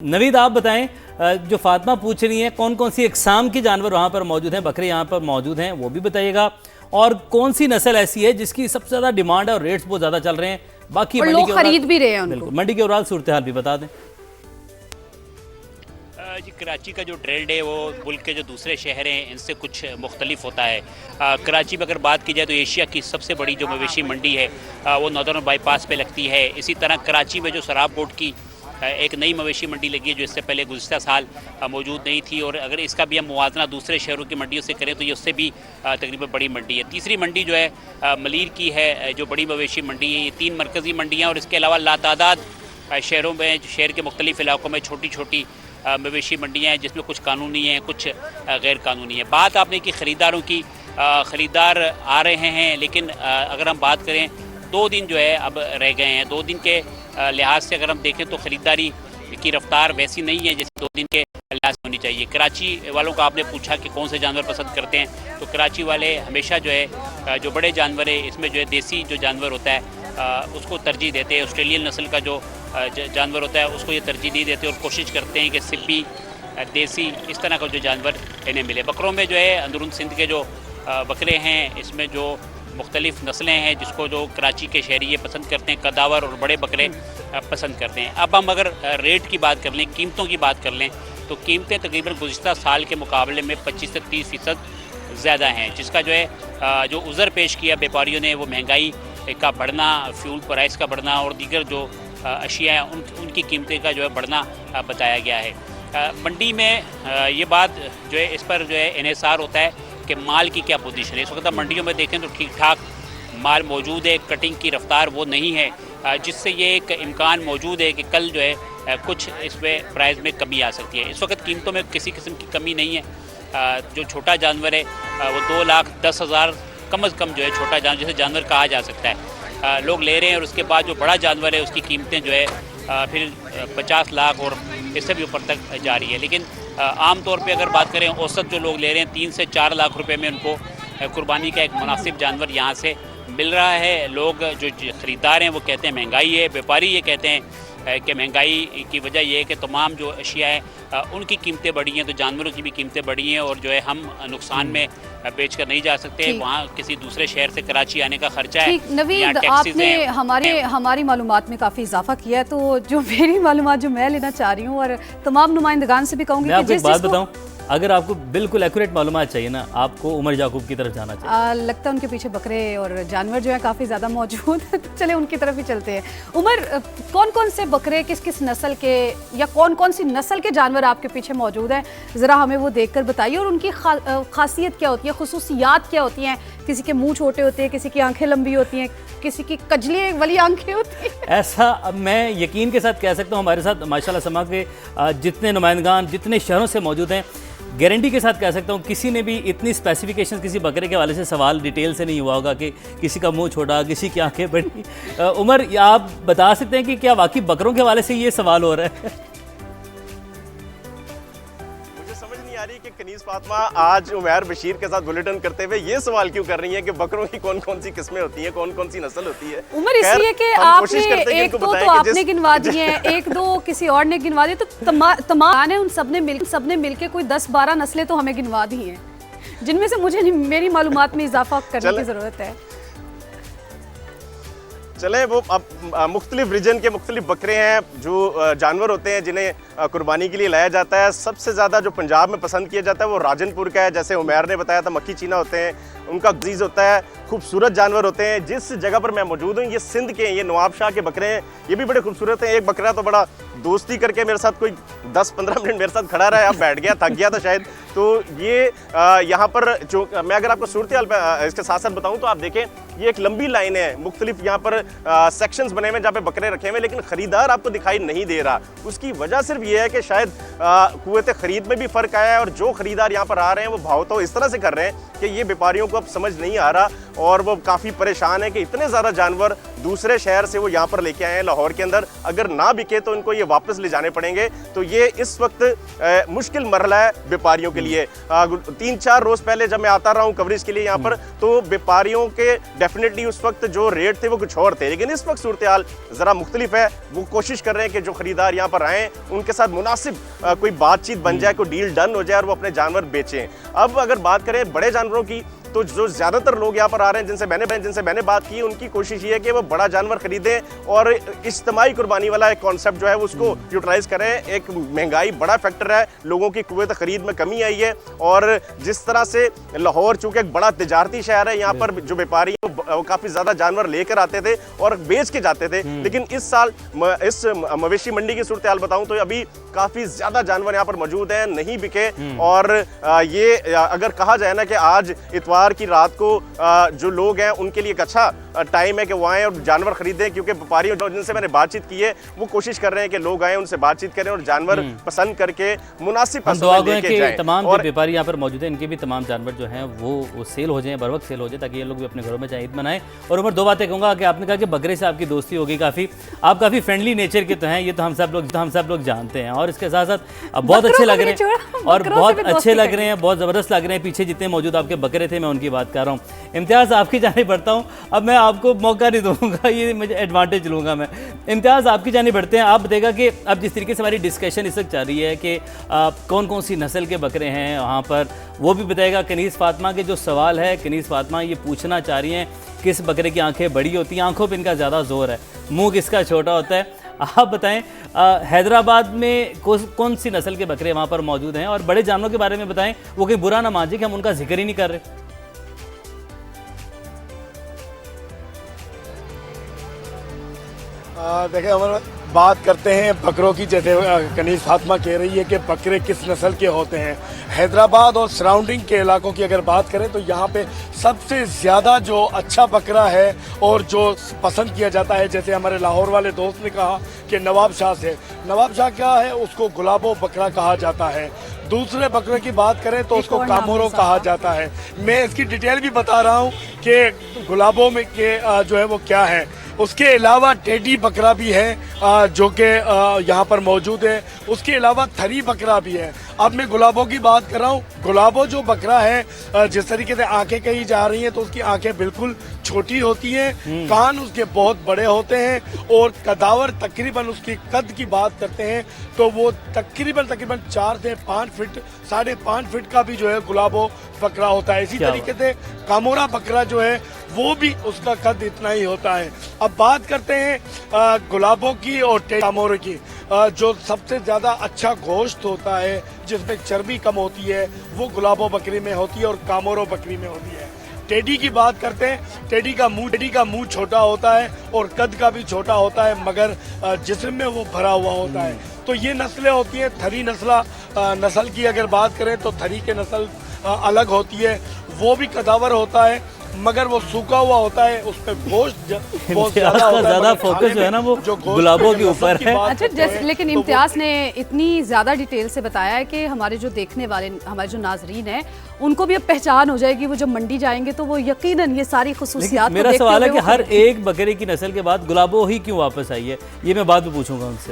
नवीद, आप बताएं, जो फातिमा पूछ रही हैं कौन कौन सी इकसाम के जानवर वहाँ पर मौजूद हैं, बकरे यहाँ पर मौजूद हैं, वो भी बताइएगा। और कौन सी नस्ल ऐसी है जिसकी सबसे ज़्यादा डिमांड है और रेट्स बहुत ज़्यादा चल रहे हैं, बाकी मंडी के खरीद भी रहे हैं उनको। बिल्कुल, मंडी के ओवरऑल सूरत हाल भी बता दें। जी, कराची का जो ट्रेंड है वो मुल्क के जो दूसरे शहर हैं इनसे कुछ मुख्तलिफ होता है। कराची में अगर बात की जाए तो एशिया की सबसे बड़ी जो मवेशी मंडी है वो नॉर्दर्न बाईपास पे लगती है। इसी तरह कराची में जो शराब बोर्ड की एक नई मवेशी मंडी लगी है जो इससे पहले गुज़िश्ता साल मौजूद नहीं थी, और अगर इसका भी हम मुवाजना दूसरे शहरों की मंडियों से करें तो ये उससे भी तकरीबन बड़ी मंडी है। तीसरी मंडी जो है मलीर की है, जो बड़ी मवेशी मंडी है। ये 3 मरकज़ी मंडियाँ और इसके अलावा लातादाद शहरों में, शहर के मुख्तलिफ इलाकों में छोटी छोटी मवेशी मंडियाँ हैं जिसमें कुछ कानूनी हैं, कुछ गैर कानूनी हैं। बात आपने की ख़रीदारों की, ख़रीदार आ रहे हैं, लेकिन अगर हम बात करें 2 दिन जो है अब रह गए हैं। 2 दिन के लिहाज से अगर हम देखें तो ख़रीदारी की रफ्तार वैसी नहीं है जैसे 2 दिन के लिहाज से होनी चाहिए। कराची वालों को आपने पूछा कि कौन से जानवर पसंद करते हैं, तो कराची वाले हमेशा जो है जो बड़े जानवर है इसमें जो है देसी जो जानवर होता है उसको तरजीह देते हैं। ऑस्ट्रेलियन नस्ल का जो जानवर होता है उसको ये तरजीह नहीं देते और कोशिश करते हैं कि सिब्बी, देसी, इस तरह का जो जानवर इन्हें मिले। बकरों में जो है अंदरून सिंध के जो बकरे हैं इसमें जो मुख्तलिफ़ नस्लें हैं जिसको जो कराची के शहरी ये पसंद करते हैं, कदावर और बड़े बकरे पसंद करते हैं। अब हम अगर रेट की बात कर लें, कीमतों की बात कर लें, तो कीमतें तकरीबन गुज़िश्ता साल के मुकाबले में 25 से 30% ज़्यादा हैं, जिसका जो है जो उज़र पेश किया व्यापारियों ने वो महंगाई का बढ़ना, फ्यूल प्राइस का बढ़ना और दीगर जो अशिया हैं उनकी कीमतें का जो है बढ़ना बताया गया है। मंडी में ये बात जो है इस पर जो है इन्हिसार होता है कि माल की क्या पोजीशन है। इस वक्त मंडियों में देखें तो ठीक ठाक माल मौजूद है, कटिंग की रफ्तार वो नहीं है, जिससे ये एक इम्कान मौजूद है कि कल जो है कुछ इसमें प्राइस में कमी आ सकती है। इस वक्त कीमतों में किसी किस्म की कमी नहीं है। जो छोटा जानवर है वो 2,10,000 कम अज़ कम जो है छोटा जानवर जिसे जानवर कहा जा सकता है लोग ले रहे हैं, और उसके बाद जो बड़ा जानवर है उसकी कीमतें जो है फिर 50 लाख और इससे भी ऊपर तक जा रही है। लेकिन आम तौर पे अगर बात करें औसत जो लोग ले रहे हैं 3 से 4 लाख रुपए में उनको कुर्बानी का एक मुनासिब जानवर यहाँ से मिल रहा है। लोग जो ख़रीदार हैं वो कहते हैं महंगाई है, व्यापारी ये कहते हैं कि महंगाई की वजह यह है कि तमाम जो अशिया है उनकी कीमतें बढ़ी हैं, तो जानवरों की भी कीमतें बढ़ी हैं, और जो है हम नुकसान में बेच कर नहीं जा सकते। वहाँ किसी दूसरे शहर से कराची आने का खर्चा है। नवीद, आपने हमारी मालूमात में काफ़ी इजाफा किया है, तो जो मेरी मालूमात जो मैं लेना चाह रही हूँ और तमाम नुमाइंदगान से भी कहूँगी कि जिस बात बताऊँ, अगर आपको बिल्कुल एक्यूरेट मालूमात चाहिए ना, आपको उमर याकूब की तरफ जाना चाहिए। लगता है उनके पीछे बकरे और जानवर जो है काफ़ी ज़्यादा मौजूद है। चले उनकी तरफ ही चलते हैं। उमर, कौन कौन से बकरे, किस किस नस्ल के या कौन कौन सी नस्ल के जानवर आपके पीछे मौजूद हैं, ज़रा हमें वो देखकर बताइए। और उनकी खासियत क्या होती है, खुसूसियात क्या होती हैं? किसी के मुँह छोटे होते हैं, किसी की आँखें लंबी होती हैं, किसी की कजली वाली आँखें होती हैं। ऐसा अब मैं यकीन के साथ कह सकता हूँ, हमारे साथ माशाल्लाह समा के जितने नुमाइंदगान जितने शहरों से मौजूद हैं, गारंटी के साथ कह सकता हूँ किसी ने भी इतनी स्पेसिफिकेशन किसी बकरे के हवाले से सवाल डिटेल से नहीं हुआ होगा कि किसी का मुंह छोटा, किसी की आंखें बड़ी। उमर, आप बता सकते हैं कि क्या वाकई बकरों के हवाले से ये सवाल हो रहा है? मुझे समझ नहीं आ रही कि कनीज़ फातिमा आज उमैर बशीर के साथ बुलेटिन करते हुए ये सवाल क्यों कर रही है कि बकरों की कौन कौन सी किस्में होती हैं, कौन कौन सी नस्ल होती है। उमर, इसलिए कि आपने एक दो तो आपने गिनवा दिए हैं, एक दो किसी और ने गिनवा दिए, तो तमाम उन सबने मिलके कोई 10-12 नस्लें तो हमें गिनवा दी हैं, जिनमें से मुझे मेरी मालूमात में इजाफा करने की ज़रूरत है। चले, वो अब मुख्तलिफ रीजन के मुख्तलिफ बकरे हैं जो जानवर होते हैं जिन्हें कुर्बानी के लिए लाया जाता है। सबसे ज़्यादा जो पंजाब में पसंद किया जाता है वो राजनपुर का है। जैसे उमैर ने बताया था, मक्खी चीना होते हैं, उनका अजीज़ होता है, खूबसूरत जानवर होते हैं। जिस जगह पर मैं मौजूद हूँ ये सिंध के हैं, ये नवाबशाह के बकरे हैं, ये भी बड़े खूबसूरत हैं। एक बकरा तो बड़ा दोस्ती करके मेरे साथ कोई 10-15 मिनट मेरे साथ खड़ा रहा है, अब बैठ गया, थक गया था शायद। तो ये यहाँ पर जो मैं अगर आपको सूरत हाल इसके साथ साथ बताऊँ तो आप देखें ये एक लंबी लाइन है, मुख्तलिफ यहाँ पर सेक्शंस बने हुए जहाँ पे बकरे रखे हुए, लेकिन ख़रीदार आपको दिखाई नहीं दे रहा। उसकी वजह सिर्फ ये है कि शायद कुव्वत ख़रीद में भी फ़र्क आया है, और जो ख़रीदार यहाँ पर आ रहे हैं वो भाव तो इस तरह से कर रहे हैं कि ये व्यापारियों को अब समझ नहीं आ रहा, और वो काफ़ी परेशान है कि इतने ज़्यादा जानवर दूसरे शहर से वो यहाँ पर लेके आए हैं लाहौर के अंदर, अगर ना बिके तो इनको ये वापस ले जाने पड़ेंगे। तो ये इस वक्त मुश्किल मरहला है व्यापारियों के लिए। 3-4 रोज़ पहले जब मैं आता रहा हूँ कवरेज के लिए यहाँ पर, तो व्यापारियों के डेफिनेटली उस वक्त जो रेट थे वो कुछ और थे, लेकिन इस वक्त सूरत हाल ज़रा मुख्तलिफ है। वो कोशिश कर रहे हैं कि जो खरीदार यहाँ पर आएँ उनके साथ मुनासिब कोई बातचीत बन जाए, कोई डील डन हो जाए और वो अपने जानवर बेचें। अब अगर बात करें बड़े जानवरों की, तो जो ज़्यादातर लोग यहाँ पर आ रहे हैं जिनसे मैंने बात की, उनकी कोशिश ये है कि वो बड़ा जानवर खरीदें और इज्तिमाई कुर्बानी वाला एक कॉन्सेप्ट जो है उसको यूटिलाइज़ करें। एक महंगाई बड़ा फैक्टर है, लोगों की कुव्वत ख़रीद में कमी आई है और जिस तरह से लाहौर चूँकि एक बड़ा तिजारती शहर है, यहाँ पर जो व्यापारी हैं वो काफ़ी ज़्यादा जानवर लेकर आते थे और बेच के जाते थे। लेकिन इस साल इस मवेशी मंडी की सूरत हाल बताऊँ तो अभी काफ़ी ज़्यादा जानवर यहाँ पर मौजूद हैं, नहीं बिके। और ये अगर कहा जाए ना कि आज इतवार की रात को जो लोग हैं उनके लिए एक अच्छा टाइम है कि वो आएँ और जानवर खरीदें, क्योंकि व्यापारी जिनसे मैंने बातचीत की है वो कोशिश कर रहे हैं कि लोग आएँ, उनसे बातचीत करें और जानवर पसंद करके मुनासिब पैसों में लेके जाएं। तमाम जो व्यापारी यहाँ पर मौजूद हैं इनके भी तमाम जानवर जो हैं वो सेल हो जाएं, बर वक्त सेल हो जाए, ताकि ये लोग भी अपने घरों में जाए ईद मनाएं। और उमर, दो बातें कहूँगा कि आपने कहा कि बकरे से आपकी दोस्ती होगी, आप काफ़ी फ्रेंडली नेचर के तो हैं, ये तो हम सब लोग जानते हैं। और इसके साथ साथ बहुत अच्छे लग रहे हैं और बहुत अच्छे लग रहे हैं, बहुत ज़बरदस्त लग रहे हैं। पीछे जितने मौजूद आपके बकरे थे मैं उनकी बात कर रहा हूँ। इम्तियाज़, आपकी जाने बढ़ता हूँ। अब मैं आपको मौका नहीं दूंगा, ये मुझे एडवांटेज लूँगा मैं। इम्तियाज़, आपकी जाने बढ़ते हैं। आप बताएगा कि अब जिस तरीके से हमारी डिस्कशन इस वक्त चल रही है कि कौन कौन सी नस्ल के बकरे हैं वहाँ पर, वो भी बताएगा। कनीज़ फातिमा के जो सवाल है, कनीज़ फातिमा ये पूछना चाह रही हैं किस बकरे की आंखें बड़ी होती हैं, आंखों पर इनका ज़्यादा जोर है, मुँह किसका छोटा होता है। आप बताएं हैदराबाद में कौन सी नस्ल के बकरे वहाँ पर मौजूद हैं, और बड़े जानवरों के बारे में बताएं, वो कहीं बुरा ना मान जाए कि हम उनका जिक्र ही नहीं कर रहे। देखिए, हम बात करते हैं बकरों की, जैसे कनीज़ फातिमा कह रही है कि बकरे किस नस्ल के होते हैं। हैदराबाद और सराउंडिंग के इलाकों की अगर बात करें तो यहाँ पे सबसे ज़्यादा जो अच्छा बकरा है और जो पसंद किया जाता है, जैसे हमारे लाहौर वाले दोस्त ने कहा कि नवाब शाह से, नवाब शाह क्या है, उसको गुलाबो बकरा कहा जाता है। दूसरे बकरे की बात करें तो उसको कामोरो कहा जाता है। मैं इसकी डिटेल भी बता रहा हूँ कि गुलाबों में के जो है वो क्या है। उसके अलावा टेडी बकरा भी है जो कि यहाँ पर मौजूद है। उसके अलावा थरी बकरा भी है। अब मैं गुलाबों की बात कर रहा हूँ। गुलाबो जो बकरा है, जिस तरीके से आंखें कही जा रही हैं तो उसकी आंखें बिल्कुल छोटी होती हैं, कान उसके बहुत बड़े होते हैं और कदावर तकरीबन उसकी कद की बात करते हैं तो वो तकरीबन 4 से 5 फीट, 5.5 फीट का भी जो है गुलाबो बकरा होता है। इसी तरीके से कामोरा बकरा जो है वो भी उसका कद इतना ही होता है। अब बात करते हैं गुलाबों की और कामोरे की। जो सबसे ज़्यादा अच्छा गोश्त होता है जिसमें चर्बी कम होती है वो गुलाबो बकरी में होती है और कामोरो बकरी में होती है। टेडी की बात करते हैं, टेडी का मुंह छोटा होता है और कद का भी छोटा होता है, मगर जिस्म में वो भरा हुआ होता है। तो ये नस्लें होती हैं। थरी नस्ल की अगर बात करें तो थरी के नस्ल अलग होती है, वो भी कदावर होता है मगर वो सूखा हुआ होता है, उस पर गोश्त बहुत ज़्यादा होता है। ज़्यादा फोकस जो है ना वो गुलाबों के ऊपर है। अच्छा, जैसे लेकिन इम्तियाज़ ने इतनी ज़्यादा डिटेल से बताया है कि हमारे जो देखने वाले, हमारे जो नाजरीन हैं, उनको भी अब पहचान हो जाएगी। वो जब मंडी जाएंगे तो वो यकीनन ये सारी खुसूसियात। मेरा सवाल है कि हर एक बकरे की नस्ल के बाद गुलाबो ही क्यों वापस आई है, ये मैं बाद में पूछूंगा उनसे।